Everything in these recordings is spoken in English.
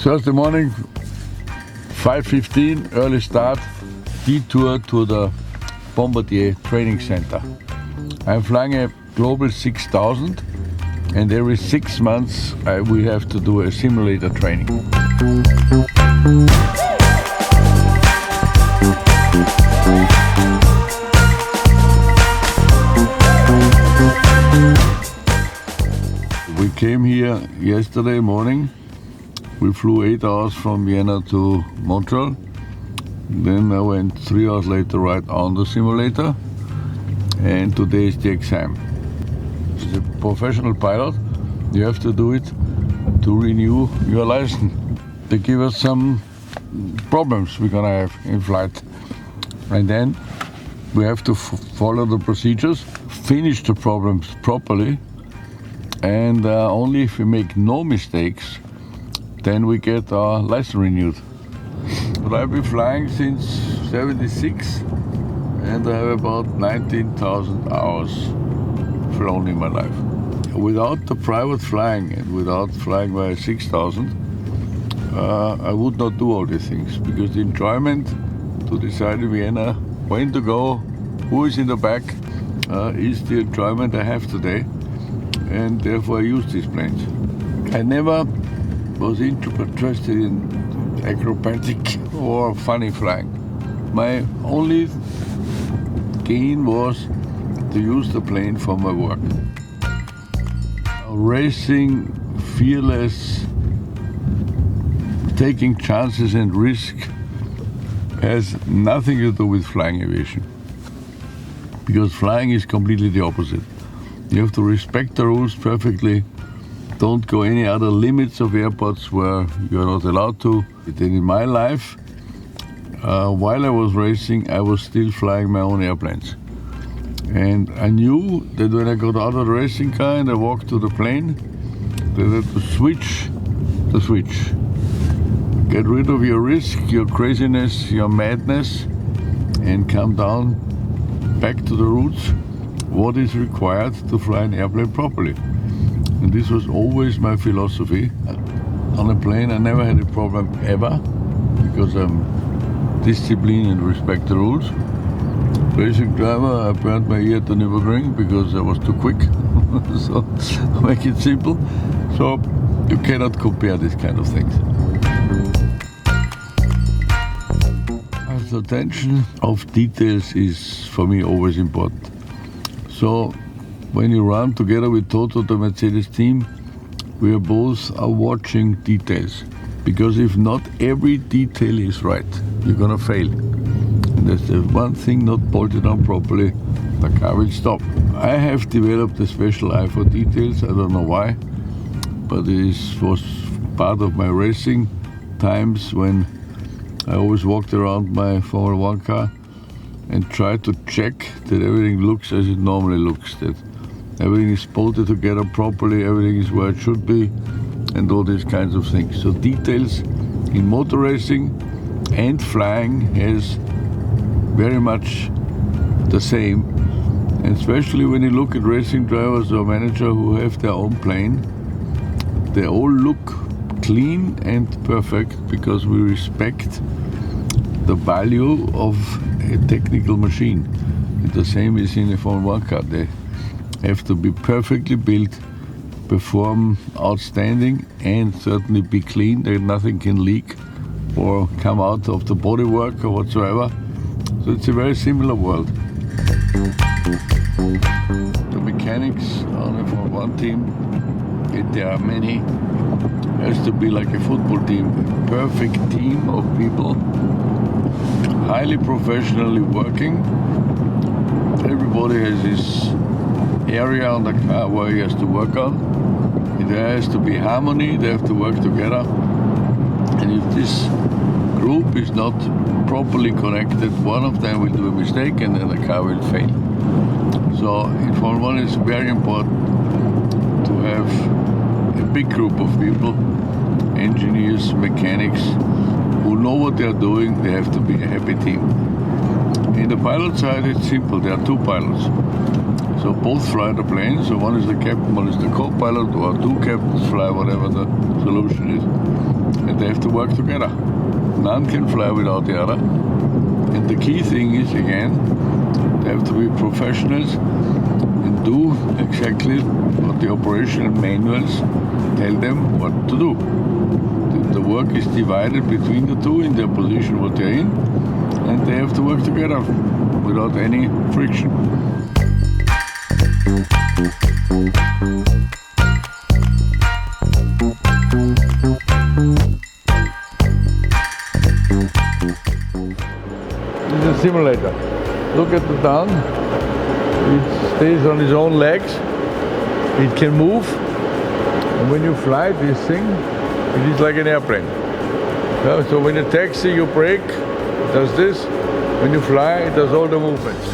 Thursday morning, 5:15, early start, detour to the Bombardier training center. I'm flying a Global 6000, and every 6 months we have to do a simulator training. We came here yesterday morning. We flew 8 hours from Vienna to Montreal. Then I went 3 hours later right on the simulator. And today is the exam. As a professional pilot, you have to do it to renew your license. They give us some problems we're gonna have in flight. And then we have to follow the procedures, finish the problems properly, and only if we make no mistakes, then we get our license renewed. But I've been flying since '76, and I have about 19,000 hours flown in my life. Without the private flying and without flying by 6,000, I would not do all these things, because the enjoyment to decide in Vienna when to go, who is in the back, is the enjoyment I have today, and therefore I use these planes. I never was interested in acrobatic or funny flying. My only gain was to use the plane for my work. Racing, fearless, taking chances and risk has nothing to do with flying aviation, because flying is completely the opposite. You have to respect the rules perfectly. Don't go any other limits of airports where you're not allowed to. Then in my life, while I was racing, I was still flying my own airplanes. And I knew that when I got out of the racing car and I walked to the plane, that I had to switch the switch. Get rid of your risk, your craziness, your madness, and come down back to the roots, what is required to fly an airplane properly. And this was always my philosophy. On a plane I never had a problem ever, because I'm disciplined and respect the rules. Racing driver, I burned my ear at the Nürburgring because I was too quick. So make it simple. So you cannot compare these kind of things. The attention of details is for me always important. So when you run together with Toto, the Mercedes team, we are both watching details, because if not every detail is right, you're gonna fail. And that's the one thing not bolted on properly, the car will stop. I have developed a special eye for details. I don't know why, but this was part of my racing times when I always walked around my Formula 1 car and tried to check that everything looks as it normally looks, that everything is bolted together properly, everything is where it should be, and all these kinds of things. So details in motor racing and flying is very much the same. And especially when you look at racing drivers or managers who have their own plane, they all look clean and perfect, because we respect the value of a technical machine. And the same is in a Formula 1 car. They have to be perfectly built, perform outstanding, and certainly be clean, that nothing can leak or come out of the bodywork or whatsoever. So it's a very similar world. The mechanics on a Formula 1 team, there are many, has to be like a football team, a perfect team of people, highly professionally working. Everybody has his area on the car where he has to work on. There has to be harmony, they have to work together. And if this group is not properly connected, one of them will do a mistake and then the car will fail. So in Formula 1 it's very important to have a big group of people, engineers, mechanics, who know what they're doing. They have to be a happy team. In the pilot side, it's simple. There are two pilots. So both fly the plane. So one is the captain, one is the co-pilot, or two captains fly, whatever the solution is. And they have to work together. None can fly without the other. And the key thing is, again, they have to be professionals and do exactly what the operational manuals tell them what to do. The work is divided between the two in their position, what they're in, and they have to work together without any friction. This is a simulator. Look at the down. It stays on its own legs. It can move. And when you fly this thing, it is like an airplane. Yeah, so when you taxi, you brake, it does this. When you fly, it does all the movements.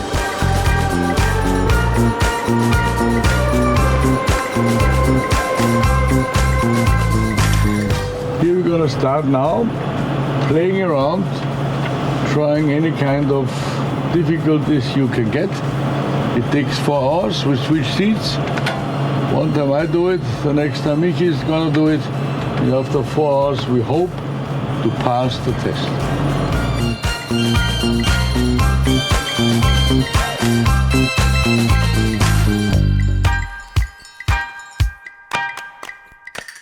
Here we're going to start now, playing around, trying any kind of difficulties you can get. It takes 4 hours. We switch seats. One time I do it, the next time Niki is going to do it. And after 4 hours, we hope to pass the test.